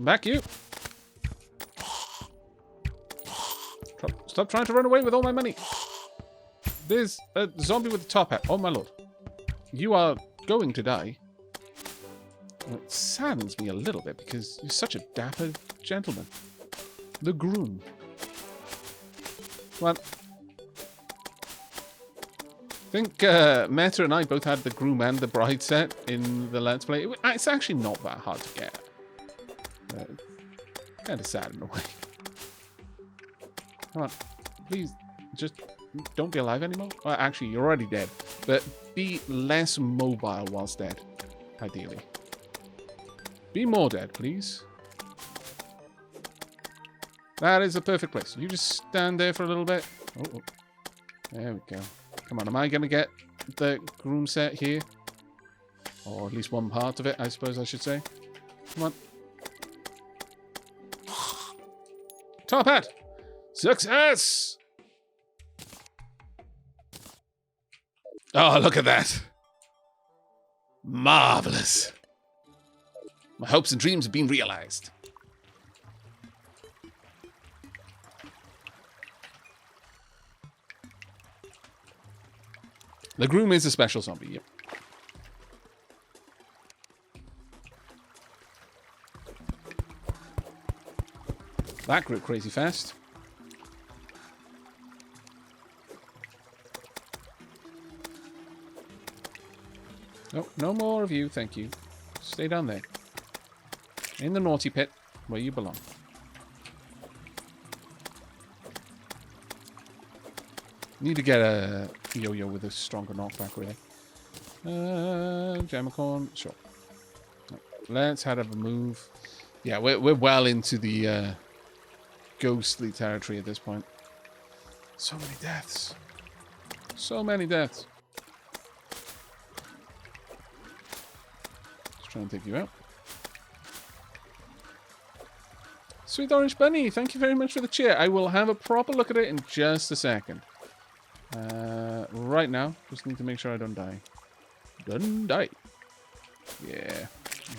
Come back, you. Stop trying to run away with all my money. There's a zombie with a top hat. Oh, my lord. You are going to die. Well, it saddens me a little bit because you're such a dapper gentleman. The groom. Well, I think Meta and I both had the groom and the bride set in the Let's Play. It's actually not that hard to get. Kind of sad in a way. Come on. Please, just don't be alive anymore. Well, actually, you're already dead. But be less mobile whilst dead, ideally. Be more dead, please. That is a perfect place. You just stand there for a little bit. Oh. There we go. Come on, am I going to get the groom set here? Or at least one part of it, I suppose I should say. Come on. Top hat! Success! Oh, look at that. Marvelous. My hopes and dreams have been realized. The groom is a special zombie, yep. That grew crazy fast. Nope, no more of you, thank you. Stay down there. In the naughty pit, where you belong. Need to get a yo-yo with a stronger knockback, really. Gemmacorn, sure. Let's have a move. Yeah, we're well into the ghostly territory at this point. So many deaths. So many deaths. Let's try and take you out. Sweet Orange Bunny, thank you very much for the cheer. I will have a proper look at it in just a second. Right now, just need to make sure I don't die. Don't die. Yeah.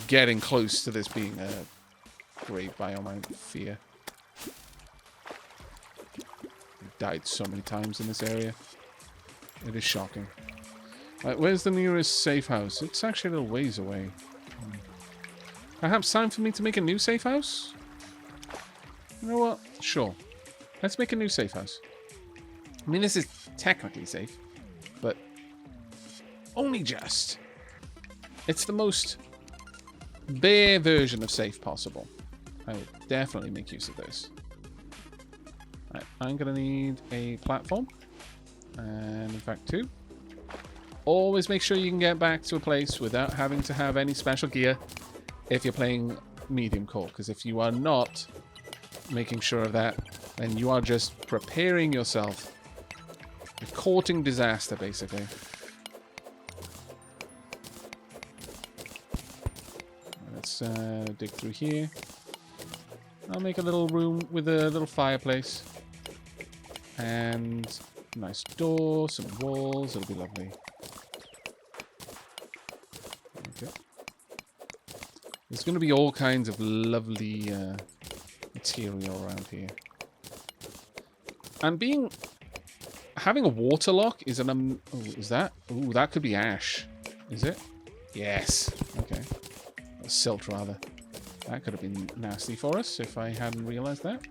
Getting close to this being a great biome, I fear. I've died so many times in this area. It is shocking. Right, where's the nearest safe house? It's actually a little ways away. Perhaps time for me to make a new safe house? You know what? Sure. Let's make a new safe house. I mean, this is technically safe, but only just. It's the most bare version of safe possible. I will definitely make use of this. Right, I'm going to need a platform, and in fact 2. Always make sure you can get back to a place without having to have any special gear if you're playing medium core, because if you are not making sure of that, then you are just preparing yourself. You're courting disaster, basically. Let's dig through here. I'll make a little room with a little fireplace. And a nice door, some walls. It'll be lovely. Okay. There's going to be all kinds of lovely material around here. And having a water lock is an is that? Ooh, that could be ash. Is it? Yes. Okay. Or silt, rather. That could have been nasty for us if I hadn't realized that.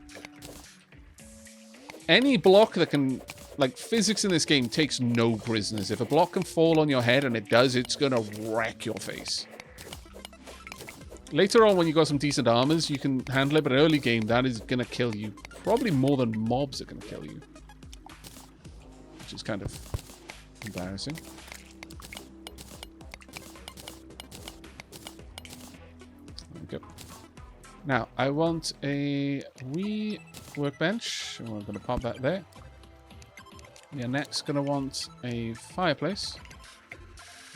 Any block that can... Like, physics in this game takes no prisoners. If a block can fall on your head, and it does, it's gonna wreck your face. Later on, when you got some decent armors, you can handle it, but early game, that is gonna kill you. Probably more than mobs are gonna kill you. Which is kind of embarrassing. There we go. Now, I want a wee workbench. And we're going to pop that there. Yeah, next going to want a fireplace.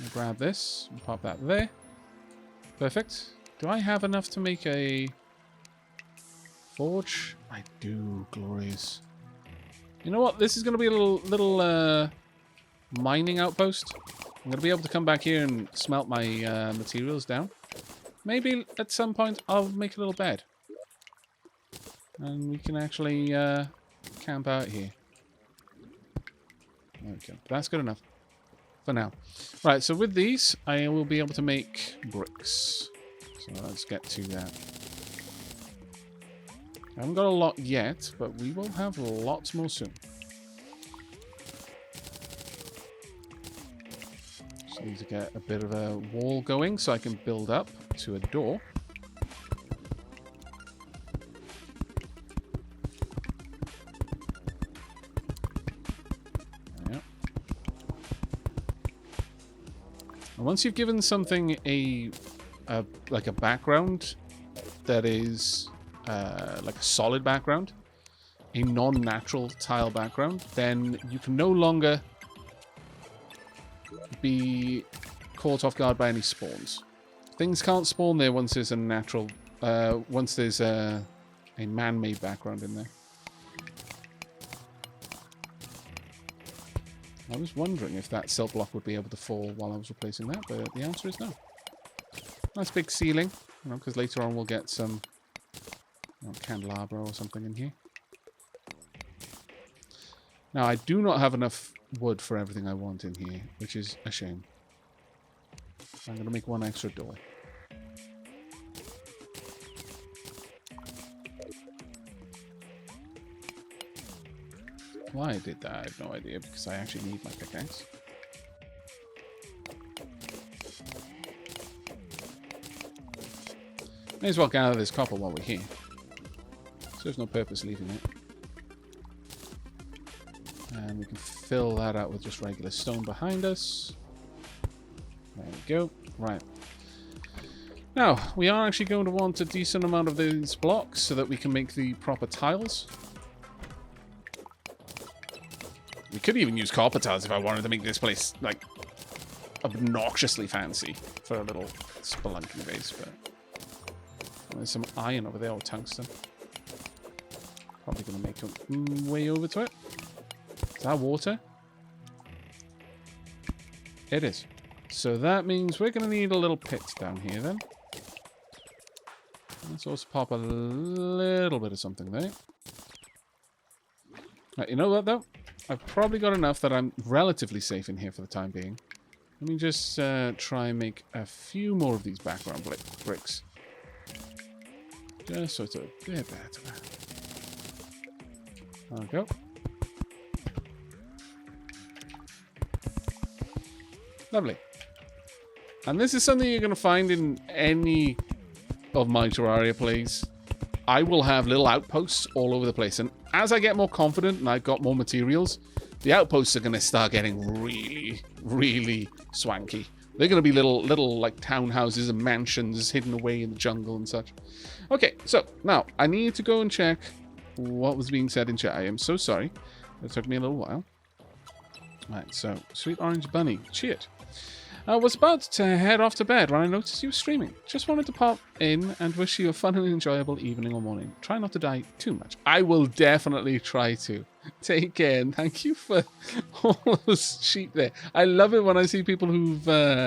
I'll grab this and pop that there. Perfect. Do I have enough to make a forge? I do. Glorious. You know what? This is going to be a little mining outpost. I'm going to be able to come back here and smelt my materials down. maybe at some point I'll make a little bed. And we can actually camp out here. Okay, that's good enough for now. Right, so with these, I will be able to make bricks. So let's get to that. I haven't got a lot yet, but we will have lots more soon. Just need to get a bit of a wall going so I can build up to a door. There. And once you've given something like a background that is like a solid background, a non-natural tile background, then you can no longer be caught off guard by any spawns. Things can't spawn there once there's a natural, once there's a man-made background in there. I was wondering if that silk block would be able to fall while I was replacing that, but the answer is no. Nice big ceiling, you know, because later on we'll get some candelabra or something in here. Now, I do not have enough wood for everything I want in here, which is a shame. I'm going to make one extra door. Why I did that, I have no idea, because I actually need my pickaxe. May as well gather this copper while we're here. So there's no purpose leaving it. And we can fill that out with just regular stone behind us. There we go. Right. Now, we are actually going to want a decent amount of these blocks so that we can make the proper tiles. We could even use copper tiles if I wanted to make this place, like, obnoxiously fancy for a little spelunking base, but... There's some iron over there, or tungsten. Probably going to make a way over to it. Is that water? It is. So that means we're going to need a little pit down here then. Let's also pop a little bit of something there. Right, you know what though? I've probably got enough that I'm relatively safe in here for the time being. Let me just try and make a few more of these background bricks. Just so it's a bit better. There we go. Lovely. And this is something you're going to find in any of my Terraria plays. I will have little outposts all over the place. And as I get more confident and I've got more materials, the outposts are going to start getting really, really swanky. They're going to be little like townhouses and mansions hidden away in the jungle and such. Okay, so now I need to go and check what was being said in chat. I am so sorry. It took me a little while. Right, so Sweet Orange Bunny, cheered. I was about to head off to bed when I noticed you were streaming. Just wanted to pop in and wish you a fun and enjoyable evening or morning. Try not to die too much. I will definitely try to. Take care, and thank you for all those sheep there. I love it when I see people who've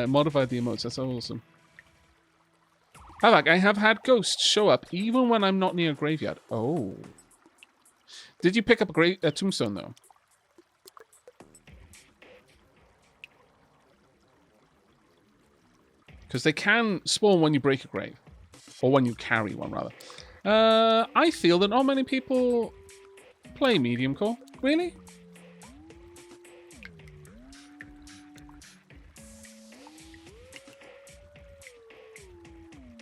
modified the emotes. That's so awesome. Aavak, I have had ghosts show up even when I'm not near a graveyard. Oh. Did you pick up a tombstone, though? Because they can spawn when you break a grave. Or when you carry one, rather. I feel that not many people play medium core. Really?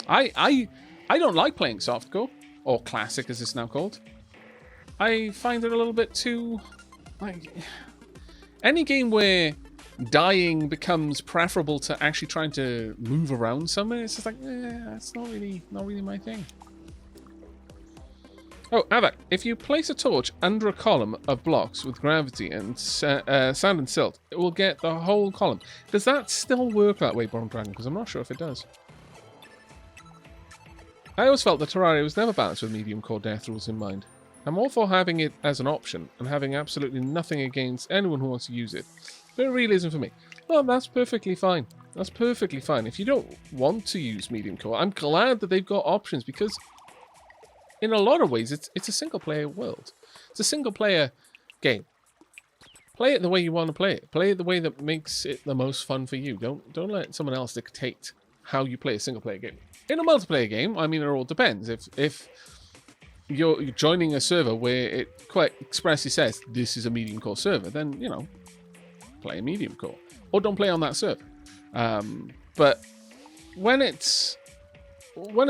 I don't like playing softcore. Or classic, as it's now called. I find it a little bit too... like, any game where dying becomes preferable to actually trying to move around somewhere, it's just like, that's not really my thing. Oh, Aavak, if you place a torch under a column of blocks with gravity and sand and silt, it will get the whole column. Does that still work that way, Bottom Dragon? Because I'm not sure if it does. I always felt that Terraria was never balanced with medium core death rules in mind. I'm all for having it as an option and having absolutely nothing against anyone who wants to use it. But it really isn't for me. Well, that's perfectly fine. That's perfectly fine. If you don't want to use medium core, I'm glad that they've got options because in a lot of ways, it's a single-player world. It's a single-player game. Play it the way you want to play it. Play it the way that makes it the most fun for you. Don't let someone else dictate how you play a single-player game. In a multiplayer game, I mean, it all depends. If you're joining a server where it quite expressly says this is a medium core server, then you know, play a medium core, or don't play on that server. But when it's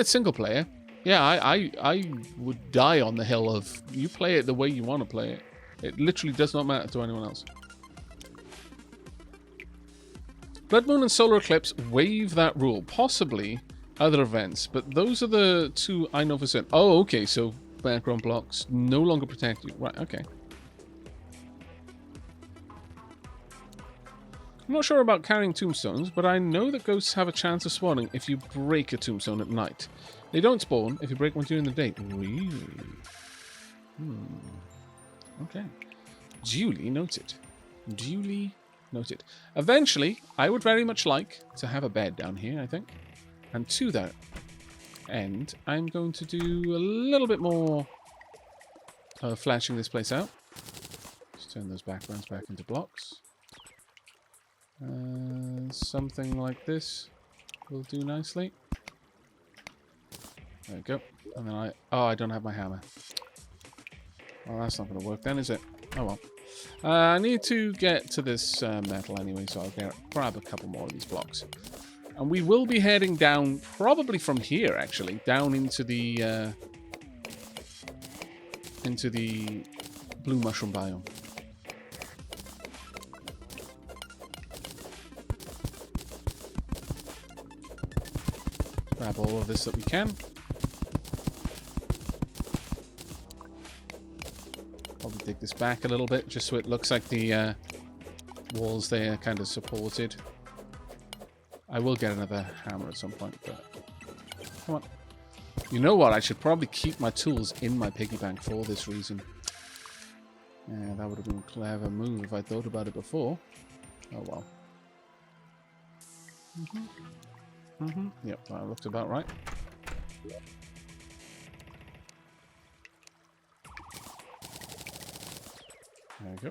single player, yeah, I would die on the hill of you play it the way you want to play it. It literally does not matter to anyone else. Blood Moon and Solar Eclipse waive that rule. Possibly other events, but those are the two I know for certain. Oh, okay, so background blocks no longer protect you. Right, okay. I'm not sure about carrying tombstones, but I know that ghosts have a chance of spawning if you break a tombstone at night. They don't spawn if you break one during the day. Really? Okay. Duly noted. Duly noted. Eventually, I would very much like to have a bed down here, I think. And to that end, I'm going to do a little bit more flashing this place out. Just turn those backgrounds back into blocks. Something like this will do nicely. There we go. And then I don't have my hammer. Well, that's not going to work then, is it? Oh well. I need to get to this metal anyway, so I'll grab a couple more of these blocks. And we will be heading down, probably from here actually, down into the blue mushroom biome. Grab all of this that we can. Probably dig this back a little bit, just so it looks like the walls there are kind of supported. I will get another hammer at some point, but come on. You know what? I should probably keep my tools in my piggy bank for this reason. Yeah, that would have been a clever move if I thought about it before. Oh well. Yep, that looked about right. There we go.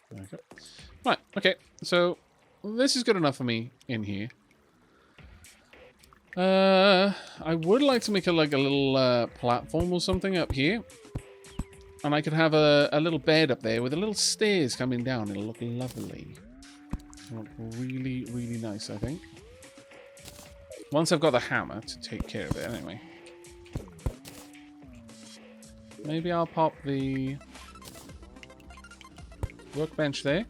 There we go. Right, okay. So, this is good enough for me in here. I would like to make a little platform or something up here. And I could have a little bed up there with a little stairs coming down. It'll look lovely. It'll look really, really nice, I think. Once I've got the hammer to take care of it anyway. Maybe I'll pop the workbench there.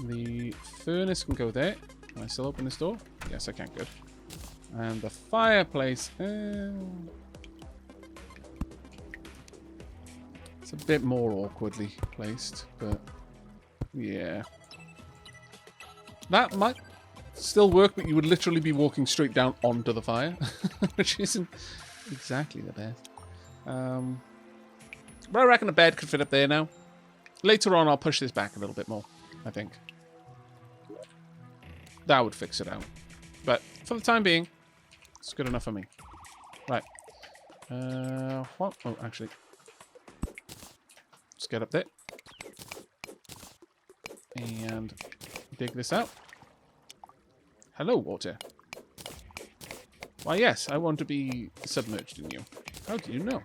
The furnace can go there. Can I still open this door? Yes, I can. Good. And the fireplace. It's a bit more awkwardly placed, but yeah. That might still work, but you would literally be walking straight down onto the fire, which isn't exactly the best. But I reckon a bed could fit up there now. Later on, I'll push this back a little bit more, I think. That would fix it out. But for the time being, it's good enough for me. Right. What? Oh, actually. Let's get up there. And dig this out. Hello, water. Why, yes, I want to be submerged in you. How do you know?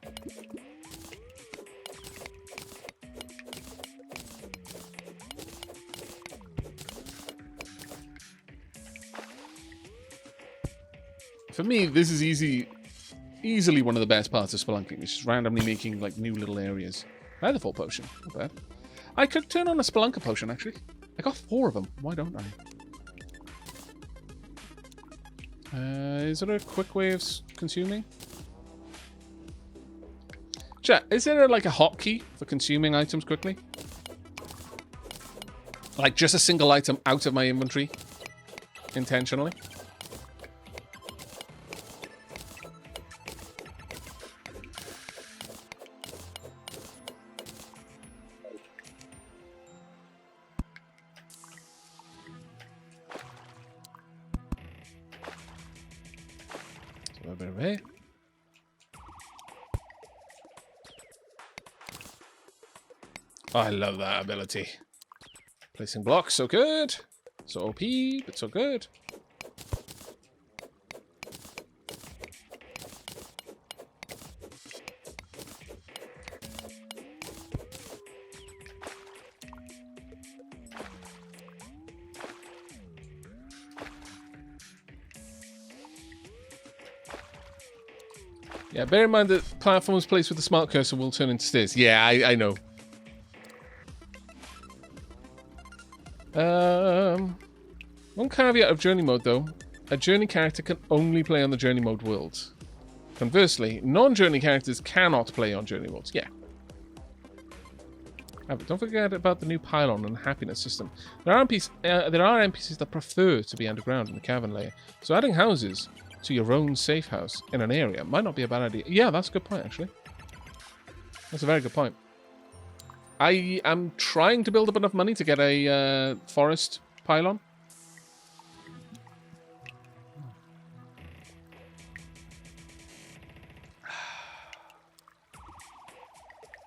For me, this is easily one of the best parts of spelunking. It's just randomly making like new little areas. I had the full potion. Not bad. I could turn on a spelunker potion, actually. I got 4 of them. Why don't I? Is there a quick way of consuming? Chat, is there like a hotkey for consuming items quickly? Like just a single item out of my inventory? Intentionally? little bit of air. Oh, I love that ability. Placing blocks, so good. So OP, but so good. Yeah, bear in mind that platforms placed with the smart cursor will turn into stairs. Yeah, I know. One caveat of journey mode, though. A journey character can only play on the journey mode world. Conversely, non-journey characters cannot play on journey modes. Yeah. But don't forget about the new pylon and happiness system. There are NPCs that prefer to be underground in the cavern layer. So adding houses to your own safe house in an area might not be a bad idea. Yeah, that's a good point, actually. That's a very good point. I am trying to build up enough money to get a forest pylon.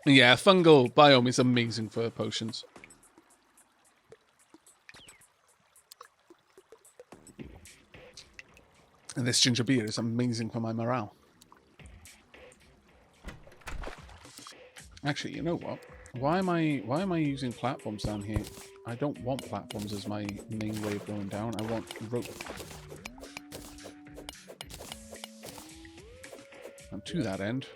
Yeah, fungal biome is amazing for potions. And this ginger beer is amazing for my morale. Actually, you know what? Why am I using platforms down here? I don't want platforms as my main way of going down. I want rope. And to that end,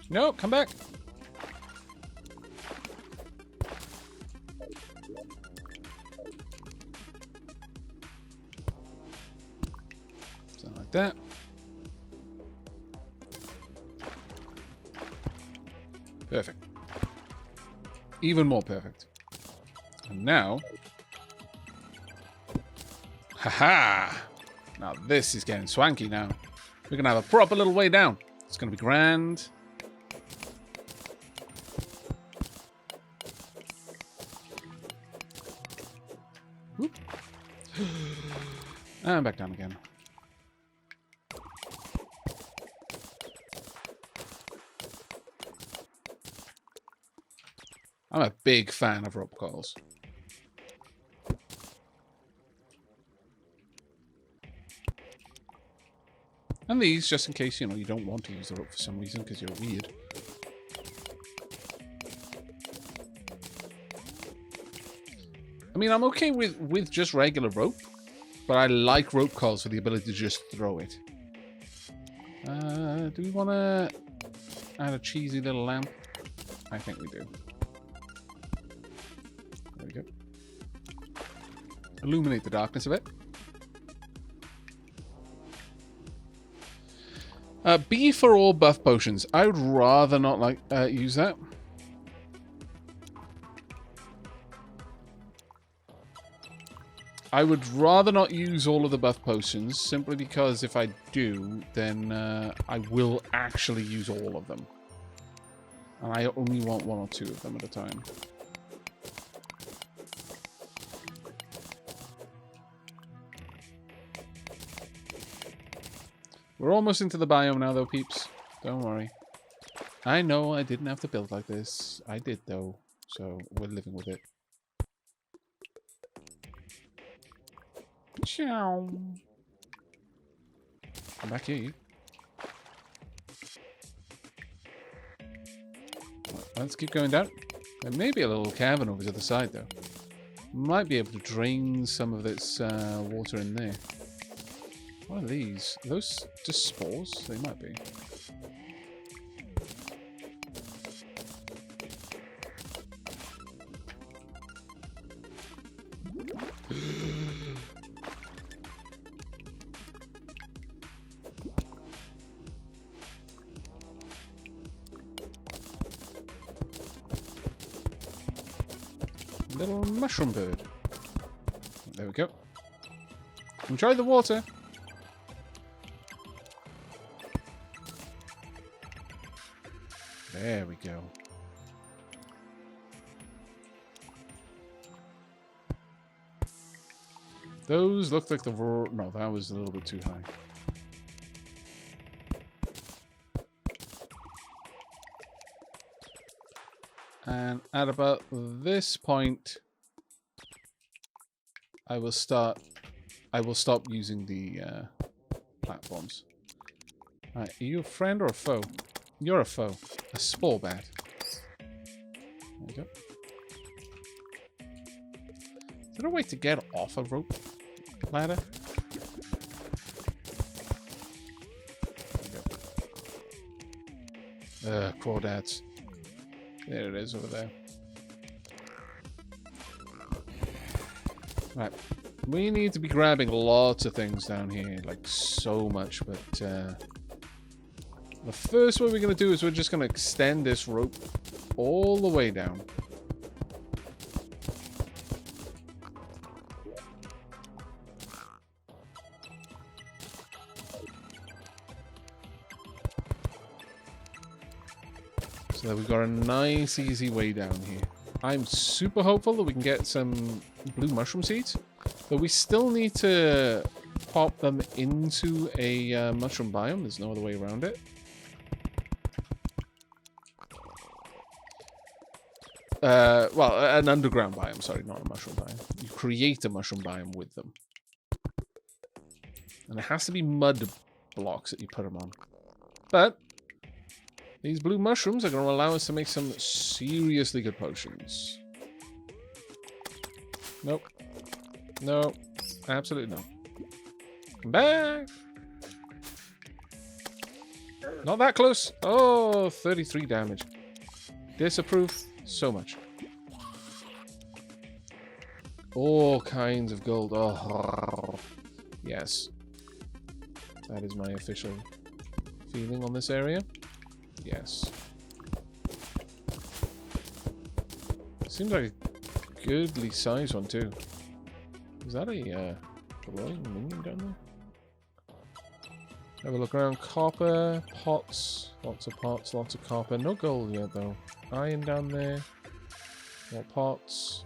no, come back. Something like that. Perfect. Even more perfect. And now, haha! Now this is getting swanky now. We're gonna have a proper little way down. It's gonna be grand. Whoop. And back down again. I'm a big fan of rope coils. And these, just in case, you know, you don't want to use the rope for some reason because you're weird. I mean, I'm okay with just regular rope, but I like rope coils for the ability to just throw it. Do we want to add a cheesy little lamp? I think we do. There we go. Illuminate the darkness of it. B for all buff potions. I would rather not use that. I would rather not use all of the buff potions, simply because if I do, then I will actually use all of them. And I only want one or two of them at a time. We're almost into the biome now, though, peeps. Don't worry. I know I didn't have to build like this. I did, though. So we're living with it. Ciao. Come back here, you. Let's keep going down. There may be a little cavern over to the side, though. Might be able to drain some of this water in there. What are these? Are those just spores? They might be. Little mushroom bird. There we go. Enjoy the water. There we go. Those look like the... No, that was a little bit too high. And at about this point, I will stop using the platforms. Alright, are you a friend or a foe? You're a foe. A spore bat. There you go. Is there a way to get off a rope ladder? There you go. Crawdads. There it is over there. Right. We need to be grabbing lots of things down here. Like, so much. But, the first one we're going to do is we're just going to extend this rope all the way down. So that we've got a nice, easy way down here. I'm super hopeful that we can get some blue mushroom seeds. But we still need to pop them into a mushroom biome. There's no other way around it. Well, an underground biome. Sorry, not a mushroom biome. You create a mushroom biome with them. And it has to be mud blocks that you put them on. But these blue mushrooms are going to allow us to make some seriously good potions. Nope. No. Absolutely no. Come back. Not that close. Oh, 33 damage. Disapprove so much. All kinds of gold. Oh, yes. That is my official feeling on this area. Yes. Seems like a goodly size one too. Is that a glowing minion down there? Have a look around. Copper, pots, lots of pots, lots of copper. No gold yet though. Iron down there. More pots.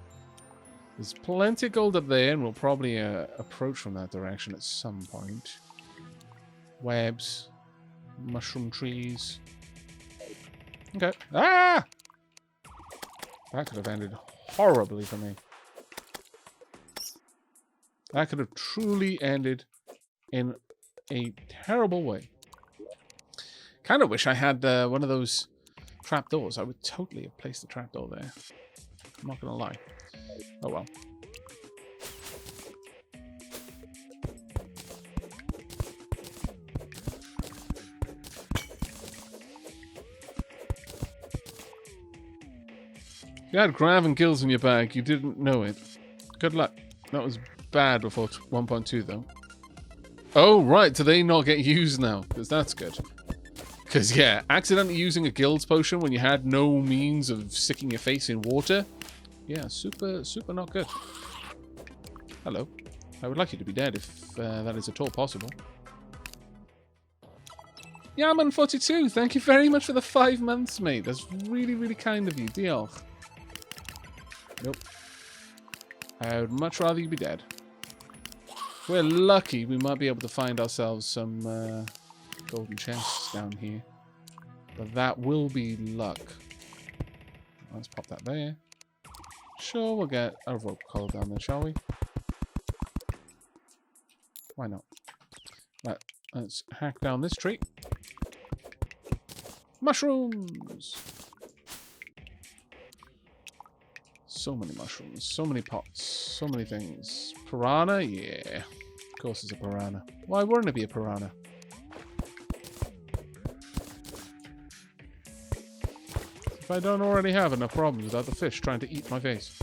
There's plenty of gold up there, and we'll probably approach from that direction at some point. Webs, mushroom trees. Okay. Ah! That could have ended horribly for me. That could have truly ended in a terrible way. Kind of wish I had one of those trapdoors. I would totally have placed the trapdoor there. I'm not going to lie. Oh well. If you had Graven Gills in your bag, you didn't know it. Good luck. That was bad before 1.2 though. Oh, right. Do they not get used now? Because that's good. Because, yeah, accidentally using a Guild's potion when you had no means of sticking your face in water. Yeah, super not good. Hello. I would like you to be dead if that is at all possible. Yaman42, thank you very much for the 5 months, mate. That's really, really kind of you. Diolch. Nope. I would much rather you be dead. If we're lucky, we might be able to find ourselves some golden chests down here. But that will be luck. Let's pop that there. Sure, we'll get a rope coil down there, shall we? Why not? Right, let's hack down this tree. Mushrooms! So many mushrooms, so many pots, so many things. Piranha? Yeah. Of course it's a piranha. Why wouldn't it be a piranha? If I don't already have enough problems with other fish trying to eat my face.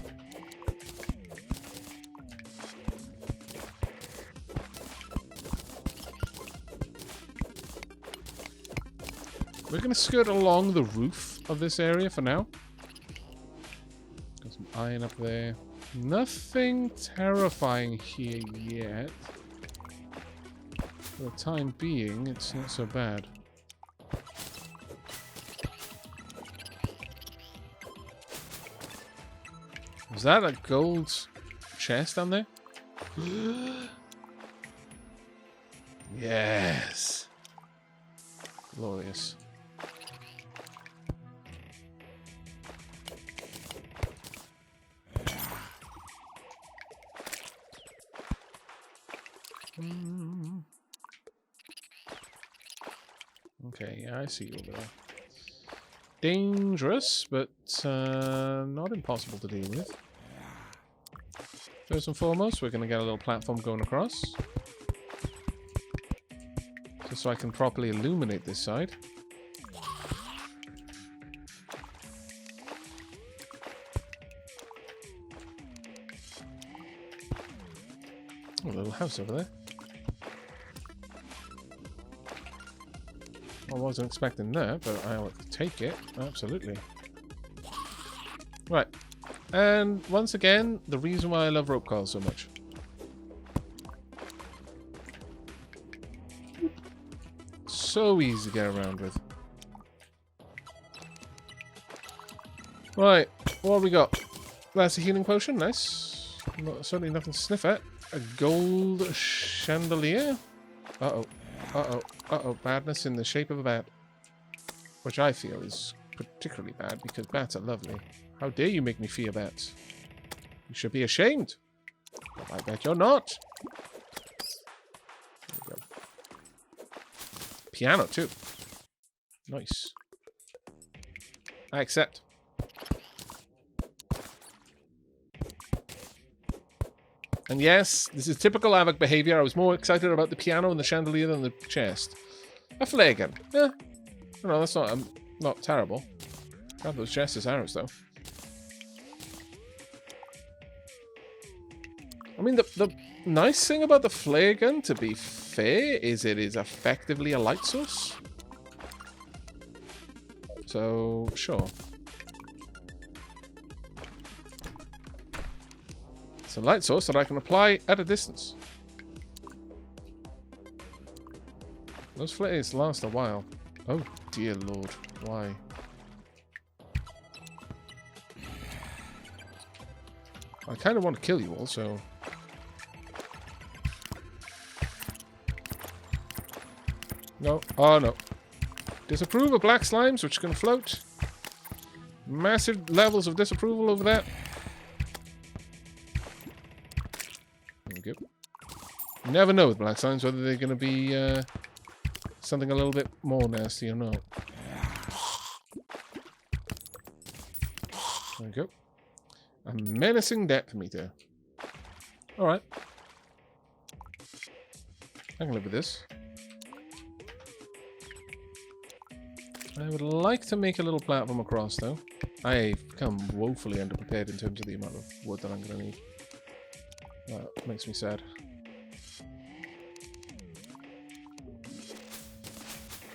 We're going to skirt along the roof of this area for now. Got some iron up there. Nothing terrifying here yet. For the time being, it's not so bad. Is that a gold chest down there? Yes. Glorious. Okay, yeah, I see you over there. Dangerous, but not impossible to deal with. First and foremost, we're going to get a little platform going across. Just so I can properly illuminate this side. Oh, a little house over there. I wasn't expecting that, but I'll take it. Absolutely. Right. And once again, the reason why I love rope coils so much. So easy to get around with. Right. What have we got? That's a healing potion. Nice. Certainly nothing to sniff at. A gold chandelier. Uh-oh. Uh-oh. Uh-oh. Badness in the shape of a bat. Which I feel is particularly bad because bats are lovely. How dare you make me fear bats? You should be ashamed. But I bet you're not. There we go. Piano too. Nice. I accept. And yes, this is typical Aavak behavior. I was more excited about the piano and the chandelier than the chest. A flare gun. Eh. No, that's not terrible. God, those chests as arrows, though. I mean, the nice thing about the flare gun, to be fair, is it is effectively a light source. So, sure. It's a light source that I can apply at a distance. Those flares last a while. Oh, dear Lord. Why? I kind of want to kill you all, so... No. Oh, no. Disapprove of black slimes, which can float. Massive levels of disapproval over that. There we go. You never know with black slimes whether they're going to be something a little bit more nasty or not. There we go. A menacing depth meter. Alright. I can live with this. I would like to make a little platform across, though. I've become woefully underprepared in terms of the amount of wood that I'm going to need. That makes me sad.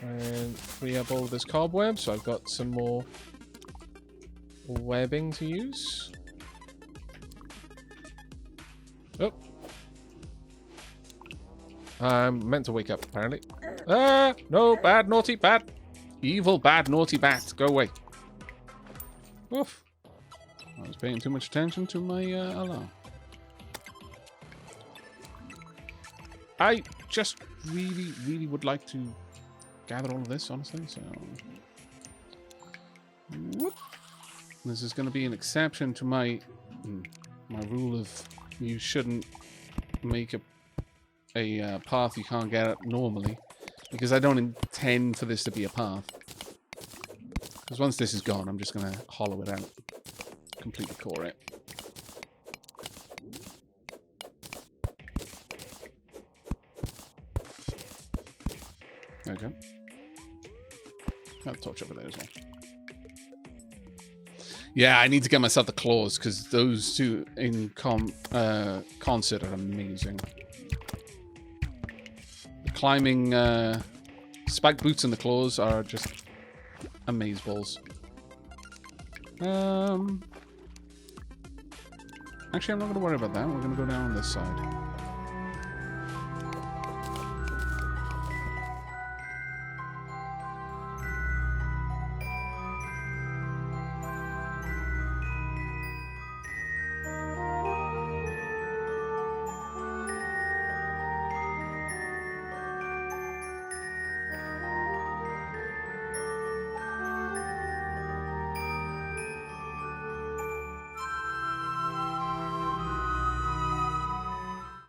And free up all of this cobweb, so I've got some more webbing to use. Oh. I'm meant to wake up, apparently. Ah! No! Bad, naughty, bad! Evil, bad, naughty bat. Go away. Oof. I was paying too much attention to my alarm. I just really, really would like to gather all of this, honestly, so... Whoop. This is going to be an exception to my rule of you shouldn't make a path you can't get at normally. Because I don't intend for this to be a path. Because once this is gone, I'm just going to hollow it out. Completely core it. There we go. Got a torch over there as well. Yeah, I need to get myself the claws, because those two in concert are amazing. Climbing spiked boots and the claws are just amazeballs. Actually, I'm not going to worry about that. We're going to go down on this side.